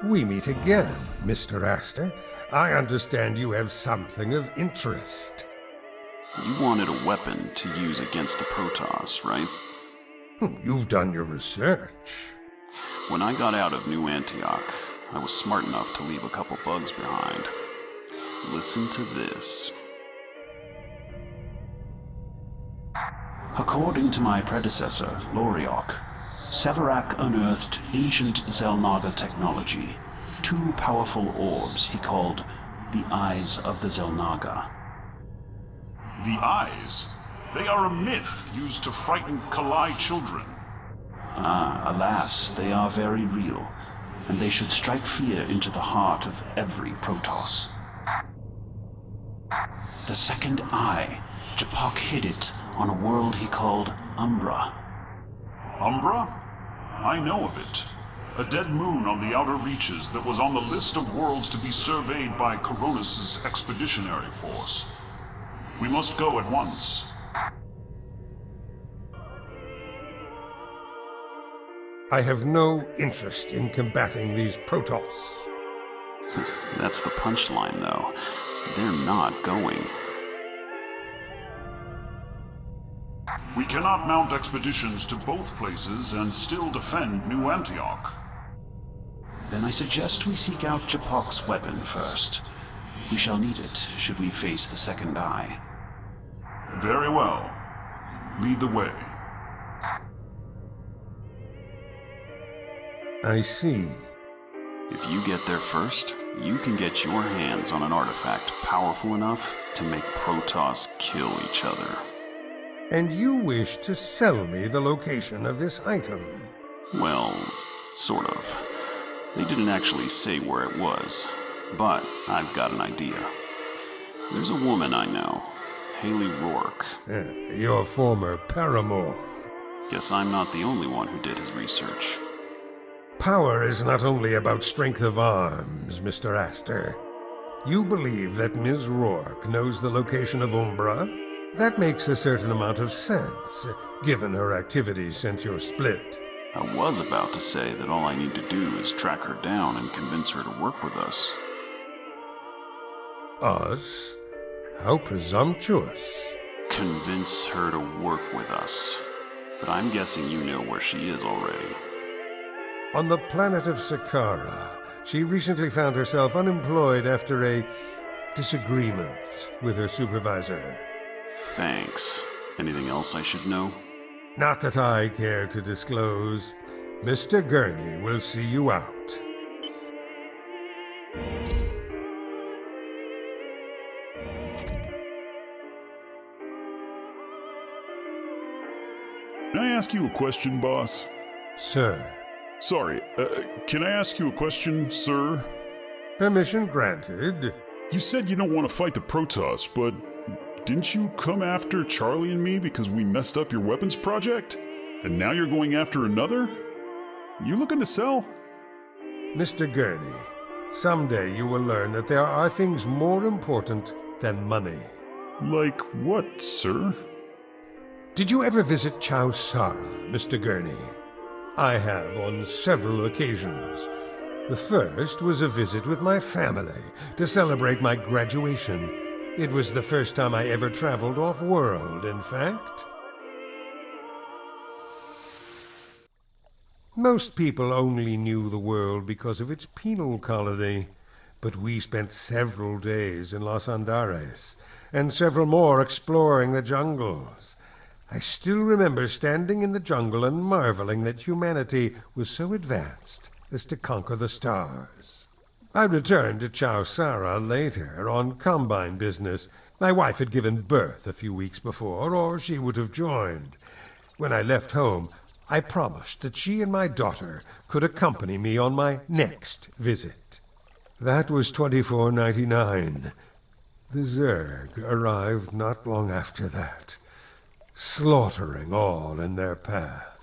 We meet again, Mr. Astor. I understand you have something of interest. You wanted a weapon to use against the Protoss, right? You've done your research. When I got out of New Antioch, I was smart enough to leave a couple bugs behind. Listen to this. According to my predecessor, Loriok, Severak unearthed ancient Zelnaga technology, two powerful orbs he called the Eyes of the Zelnaga. The eyes? They are a myth used to frighten Kalai children. Alas, they are very real, and they should strike fear into the heart of every Protoss. The second eye, Japok hid it on a world he called Umbra. Umbra? I know of it. A dead moon on the outer reaches that was on the list of worlds to be surveyed by Coronis' expeditionary force. We must go at once. I have no interest in combating these Protoss. That's the punchline, though. They're not going. We cannot mount expeditions to both places and still defend New Antioch. Then I suggest we seek out Japok's weapon first. We shall need it should we face the second eye. Very well. Lead the way. I see. If you get there first, you can get your hands on an artifact powerful enough to make Protoss kill each other. And you wish to sell me the location of this item? Well, sort of. They didn't actually say where it was, but I've got an idea. There's a woman I know, Haley Rourke. Your former paramour. Guess I'm not the only one who did his research. Power is not only about strength of arms, Mr. Astor. You believe that Ms. Rourke knows the location of Umbra? That makes a certain amount of sense, given her activities since your split. I was about to say that all I need to do is track her down and convince her to work with us. Us? How presumptuous. Convince her to work with us. But I'm guessing you know where she is already. On the planet of Sakara, she recently found herself unemployed after a disagreement with her supervisor. Thanks. Anything else I should know? Not that I care to disclose. Mr. Gurney will see you out. Can I ask you a question, boss? Sir. Sorry, can I ask you a question, sir? Permission granted. You said you don't want to fight the Protoss, but didn't you come after Charlie and me because we messed up your weapons project? And now you're going after another? You looking to sell? Mr. Gurney, someday you will learn that there are things more important than money. Like what, sir? Did you ever visit Chow Sara, Mr. Gurney? I have on several occasions. The first was a visit with my family to celebrate my graduation. It was the first time I ever traveled off-world, in fact. Most people only knew the world because of its penal colony, but we spent several days in Los Andares, and several more exploring the jungles. I still remember standing in the jungle and marveling that humanity was so advanced as to conquer the stars. I returned to Chow Sara later on combine business. My wife had given birth a few weeks before, or she would have joined. When I left home, I promised that she and my daughter could accompany me on my next visit. That was 2499. The Zerg arrived not long after that, slaughtering all in their path.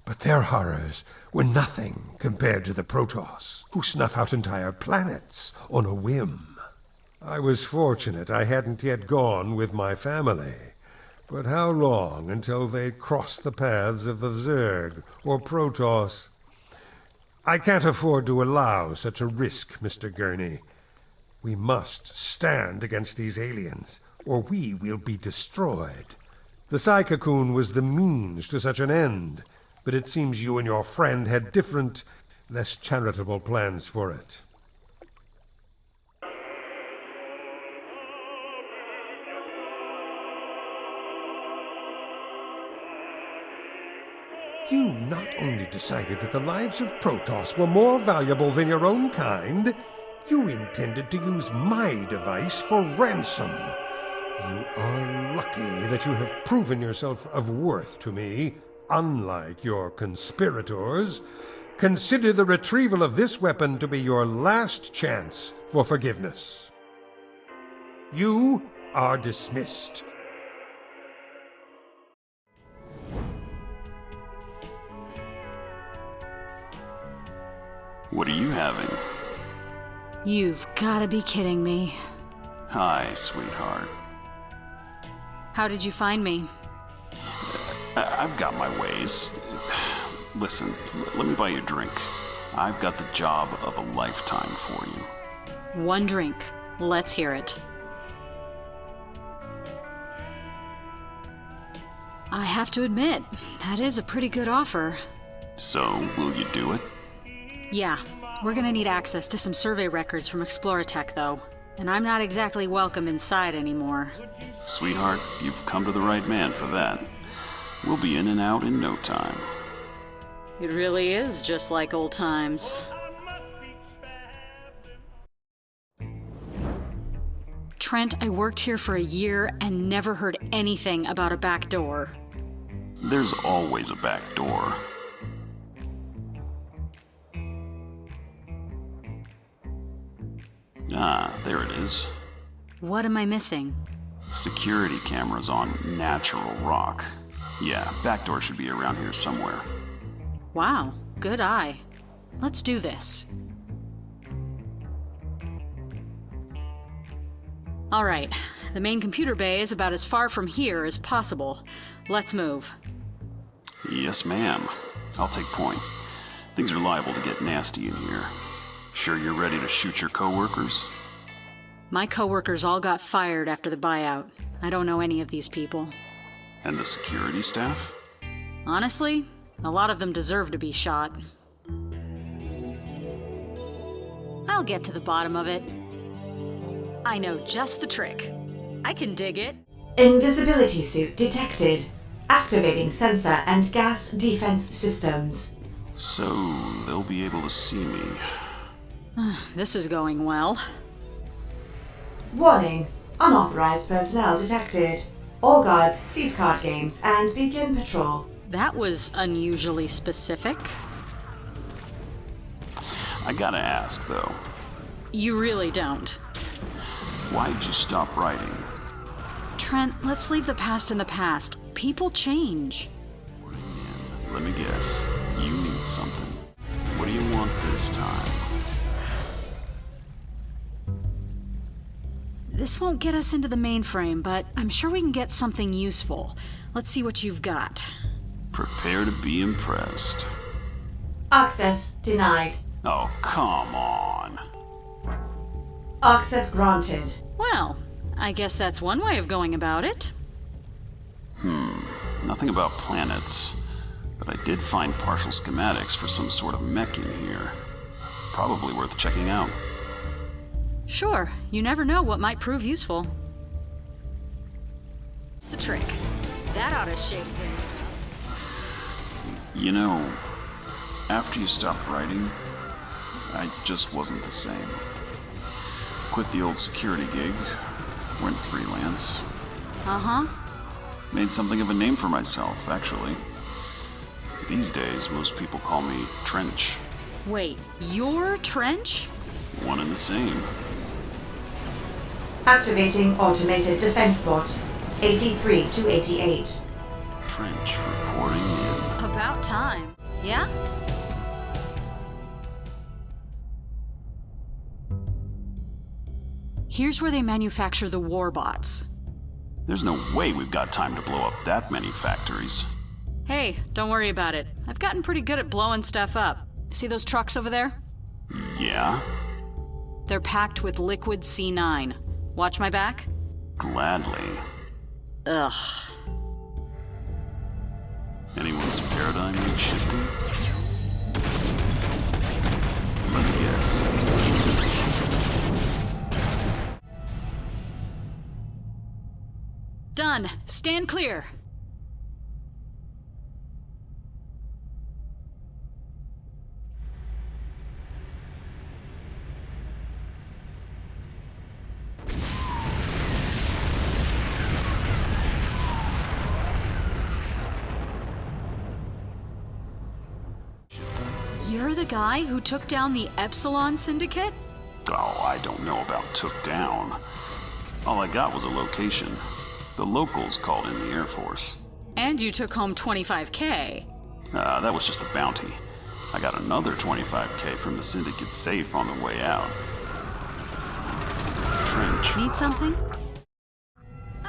But their horrors were nothing compared to the Protoss, who snuff out entire planets on a whim. I was fortunate I hadn't yet gone with my family. But how long until they'd crossed the paths of the Zerg or Protoss? I can't afford to allow such a risk, Mr. Gurney. We must stand against these aliens, or we will be destroyed. The Psy-Cocoon was the means to such an end, but it seems you and your friend had different, less charitable plans for it. You not only decided that the lives of Protoss were more valuable than your own kind, you intended to use my device for ransom. You are lucky that you have proven yourself of worth to me, unlike your conspirators. Consider the retrieval of this weapon to be your last chance for forgiveness. You are dismissed. What are you having? You've gotta be kidding me. Hi, sweetheart. How did you find me? I've got my ways. Listen, let me buy you a drink. I've got the job of a lifetime for you. One drink. Let's hear it. I have to admit, that is a pretty good offer. So, will you do it? Yeah, we're gonna need access to some survey records from Exploratech, though. And I'm not exactly welcome inside anymore. Sweetheart, you've come to the right man for that. We'll be in and out in no time. It really is just like old times. Trent, I worked here for a year and never heard anything about a back door. There's always a back door. Ah, there it is. What am I missing? Security cameras on Natural Rock. Yeah, back door should be around here somewhere. Wow, good eye. Let's do this. All right, the main computer bay is about as far from here as possible. Let's move. Yes, ma'am. I'll take point. Things are liable to get nasty in here. Sure you're ready to shoot your coworkers? My coworkers all got fired after the buyout. I don't know any of these people. And the security staff? Honestly, a lot of them deserve to be shot. I'll get to the bottom of it. I know just the trick. I can dig it. Invisibility suit detected. Activating sensor and gas defense systems. So, they'll be able to see me. This is going well. Warning. Unauthorized personnel detected. All guards cease card games and begin patrol. That was unusually specific. I gotta ask, though. You really don't. Why'd you stop writing? Trent, let's leave the past in the past. People change. Let me guess. You need something. What do you want this time? This won't get us into the mainframe, but I'm sure we can get something useful. Let's see what you've got. Prepare to be impressed. Access denied. Oh, come on. Access granted. Well, I guess that's one way of going about it. Nothing about planets. But I did find partial schematics for some sort of mech in here. Probably worth checking out. Sure, you never know what might prove useful. It's the trick. That ought to shake things. You know, after you stopped writing, I just wasn't the same. Quit the old security gig, went freelance. Uh-huh. Made something of a name for myself, actually. These days, most people call me Trench. Wait, you're Trench? One and the same. Activating automated defense bots. 83 to 88. Trench reporting in. About time. Yeah? Here's where they manufacture the warbots. There's no way we've got time to blow up that many factories. Hey, don't worry about it. I've gotten pretty good at blowing stuff up. See those trucks over there? Yeah? They're packed with liquid C9. Watch my back? Gladly. Ugh. Anyone's paradigm need shifting? Let me guess. Done. Stand clear. You're the guy who took down the Epsilon Syndicate? Oh, I don't know about took down. All I got was a location. The locals called in the Air Force. And you took home $25K. That was just a bounty. I got another $25K from the Syndicate's safe on the way out. Trench. Need something?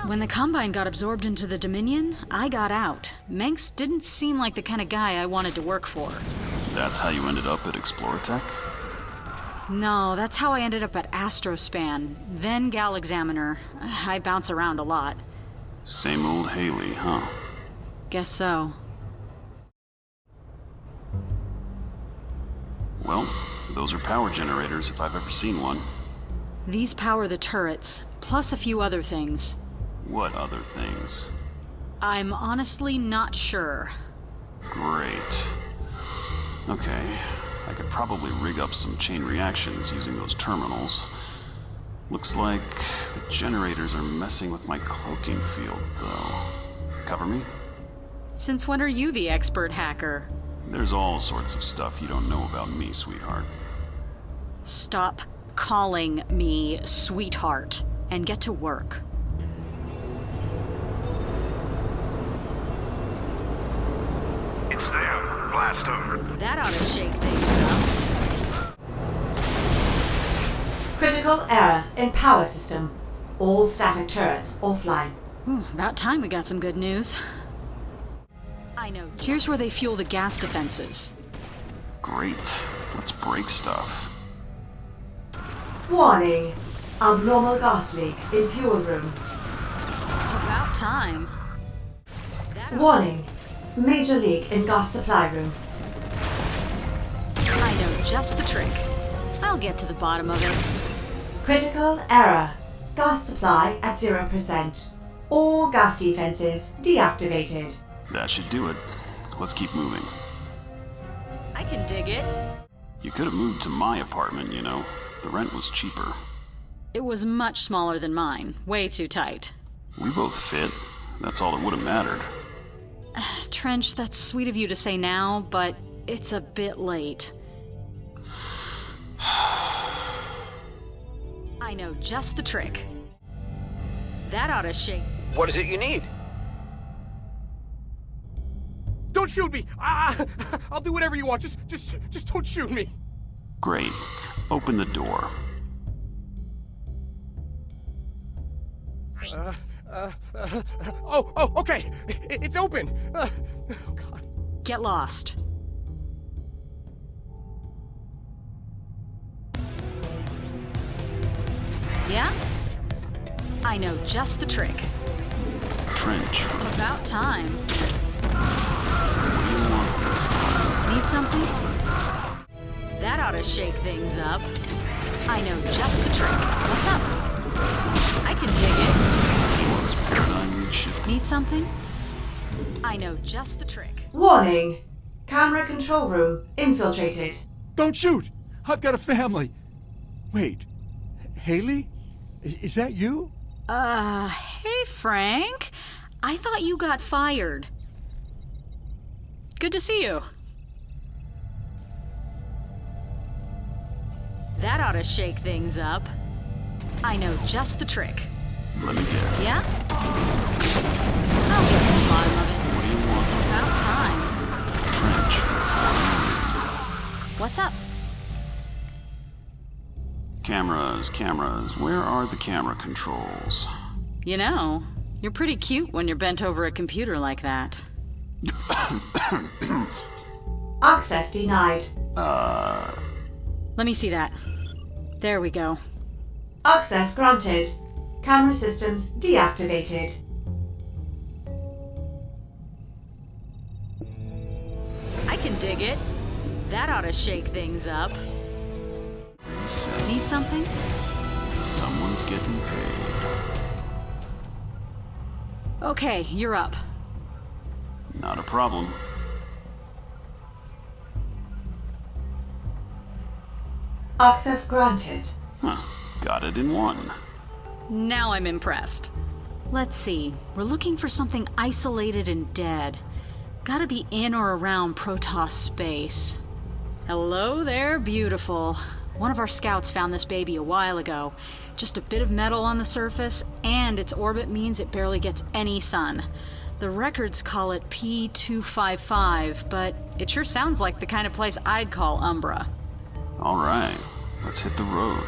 When the Combine got absorbed into the Dominion, I got out. Manx didn't seem like the kind of guy I wanted to work for. That's how you ended up at Exploratech? No, that's how I ended up at Astrospan, then Gal Examiner. I bounce around a lot. Same old Haley, huh? Guess so. Well, those are power generators if I've ever seen one. These power the turrets, plus a few other things. What other things? I'm honestly not sure. Great. Okay, I could probably rig up some chain reactions using those terminals. Looks like the generators are messing with my cloaking field, though. Cover me? Since when are you the expert hacker? There's all sorts of stuff you don't know about me, sweetheart. Stop calling me sweetheart and get to work. It's there. Blast them. That ought to shake things up. Critical error in power system. All static turrets offline. About time we got some good news. I know. Here's where they fuel the gas defenses. Great. Let's break stuff. Warning. Abnormal gas leak in fuel room. About time. Warning. Major leak in gas supply room. I know just the trick. I'll get to the bottom of it. Critical error. Gas supply at 0%. All gas defenses deactivated. That should do it. Let's keep moving. I can dig it. You could have moved to my apartment, you know. The rent was cheaper. It was much smaller than mine. Way too tight. We both fit. That's all that would have mattered. Trench, that's sweet of you to say now, but it's a bit late. I know just the trick. That ought to shake. What is it you need? Don't shoot me! I'll do whatever you want. Just don't shoot me. Great. Open the door. Okay. It's open. Oh, God. Get lost. Yeah? I know just the trick. Trench. About time. What do you want this time? Need something? That ought to shake things up. I know just the trick. What's up? I can dig it. Anyone's paradigm need shifting? Need something? I know just the trick. Warning. Camera control room infiltrated. Don't shoot! I've got a family. Wait, Haley? Is that you? Hey, Frank. I thought you got fired. Good to see you. That ought to shake things up. I know just the trick. Let me guess. Yeah? I'll get to the bottom of it. What do you want? About time. Trench. What's up? Cameras. Where are the camera controls? You know, you're pretty cute when you're bent over a computer like that. Access denied. Let me see that. There we go. Access granted. Camera systems deactivated. I can dig it. That ought to shake things up. Need something? Someone's getting paid. Okay, you're up. Not a problem. Access granted. Huh. Got it in one. Now I'm impressed. Let's see. We're looking for something isolated and dead. Gotta be in or around Protoss space. Hello there, beautiful. One of our scouts found this baby a while ago. Just a bit of metal on the surface, and its orbit means it barely gets any sun. The records call it P255, but it sure sounds like the kind of place I'd call Umbra. All right, let's hit the road.